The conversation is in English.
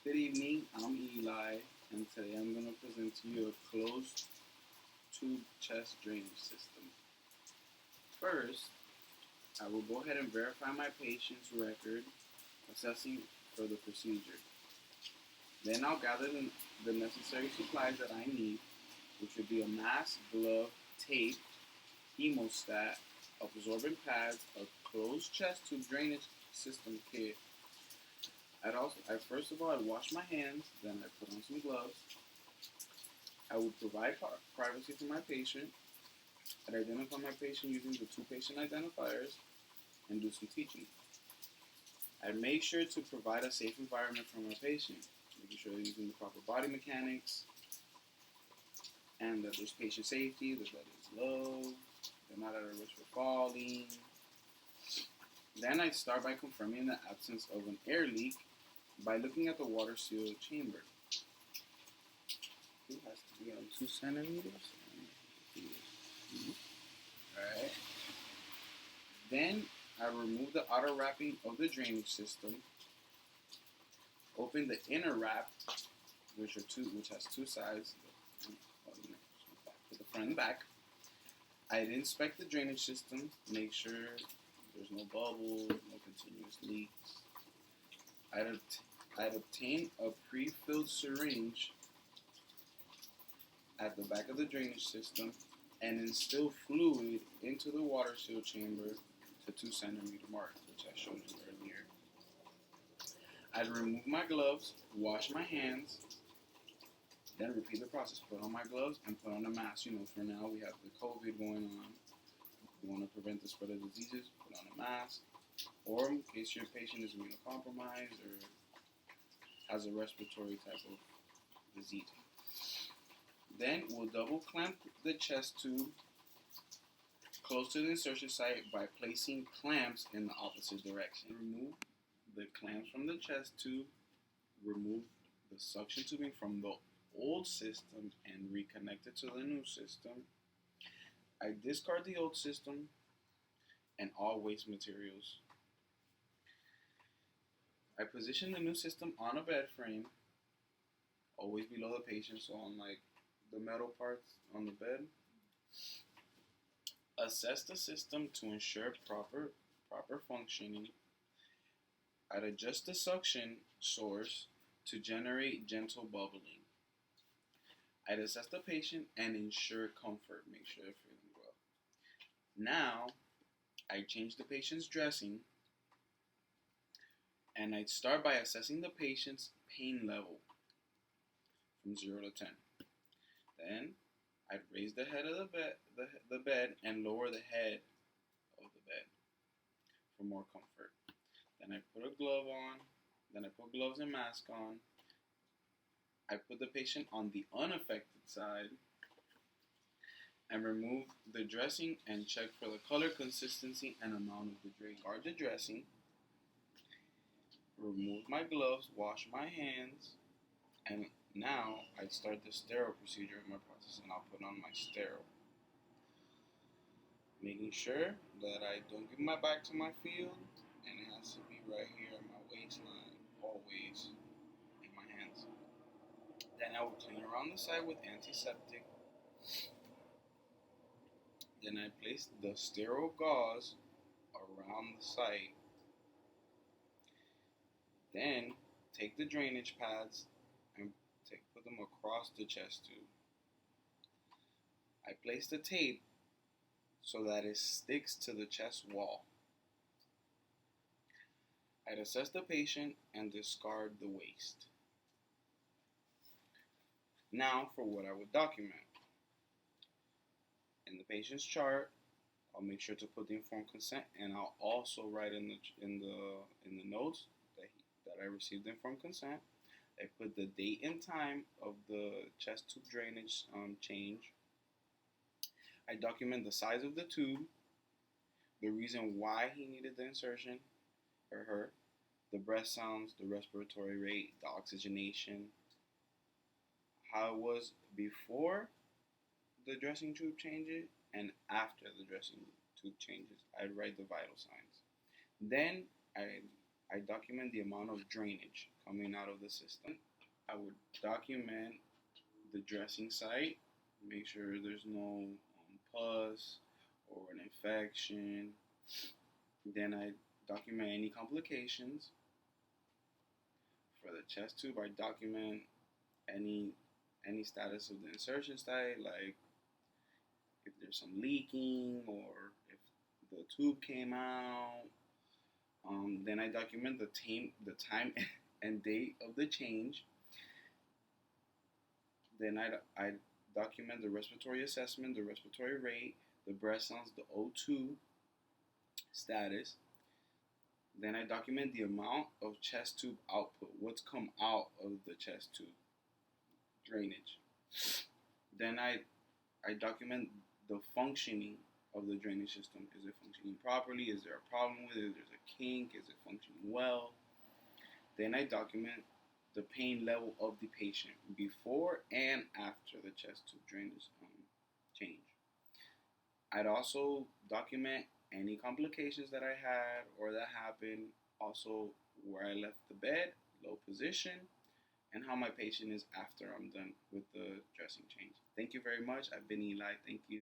Good evening, I'm Eli, and today I'm going to present to you a closed tube chest drainage system. First, I will go ahead and verify my patient's record, assessing for the procedure. Then I'll gather the necessary supplies that I need, which would be a mask, glove, tape, hemostat, absorbent pads, a closed chest tube drainage system kit. First of all, I'd wash my hands, then I put on some gloves. I would provide privacy for my patient. I'd identify my patient using the two patient identifiers and do some teaching. I'd make sure to provide a safe environment for my patient, making sure they're using the proper body mechanics and that there's patient safety, the bed is low, they're not at a risk for falling. Then I'd start by confirming the absence of an air leak by looking at the water seal chamber. It has to be on 2 centimeters. Alright. Then I remove the outer wrapping of the drainage system, open the inner wrap, which has two sides, to the front and back. I'd inspect the drainage system, make sure there's no bubbles, no continuous leaks. I'd obtain a pre-filled syringe at the back of the drainage system and instill fluid into the water seal chamber to 2 centimeter mark, which I showed you earlier. I'd remove my gloves, wash my hands, then repeat the process. Put on my gloves and put on a mask. For now we have the COVID going on. We want to prevent the spread of diseases, put on a mask. Or in case your patient is immunocompromised or has a respiratory type of disease. Then we'll double clamp the chest tube close to the insertion site by placing clamps in the opposite direction. Remove the clamps from the chest tube, remove the suction tubing from the old system and reconnect it to the new system. I discard the old system and all waste materials. I position the new system on a bed frame, always below the patient, so on the metal parts on the bed. Assess the system to ensure proper functioning. I'd adjust the suction source to generate gentle bubbling. I'd assess the patient and ensure comfort, make sure they're feeling well. Now, I change the patient's dressing and I'd start by assessing the patient's pain level from 0 to 10. Then I'd raise the head of the bed and lower the head of the bed for more comfort. Then I put a glove on. Then I put gloves and mask on. I put the patient on the unaffected side and remove the dressing and check for the color, consistency, and amount of the drain. Guard the dressing. Remove my gloves, wash my hands, and now I start the sterile procedure of my process, and I'll put on my sterile. Making sure that I don't give my back to my field, and it has to be right here at my waistline, always in my hands. Then I will clean around the side with antiseptic. Then I place the sterile gauze around the site. Then take the drainage pads and put them across the chest tube. I place the tape so that it sticks to the chest wall. I'd assess the patient and discard the waste. Now for what I would document. In the patient's chart, I'll make sure to put the informed consent, and I'll also write in the notes that I received the informed consent. I put the date and time of the chest tube drainage change. I document the size of the tube, the reason why he needed the insertion, or her, the breath sounds, the respiratory rate, the oxygenation, how it was before the dressing tube changes and after the dressing tube changes. I'd write the vital signs. Then I document the amount of drainage coming out of the system. I would document the dressing site, make sure there's no pus or an infection. Then I document any complications. For the chest tube, I document any status of the insertion site, like if there's some leaking or if the tube came out. Then I document the time and date of the change. Then I document the respiratory assessment, the respiratory rate, the breath sounds, the O2 status. Then I document the amount of chest tube output, what's come out of the chest tube drainage. Then I document the functioning of the drainage system. Is it functioning properly? Is there a problem with it? Is there a kink? Is it functioning well? Then I document the pain level of the patient before and after the chest tube drainage change. I'd also document any complications that I had or that happened, also where I left the bed, low position, and how my patient is after I'm done with the dressing change. Thank you very much. I've been Eli. Thank you.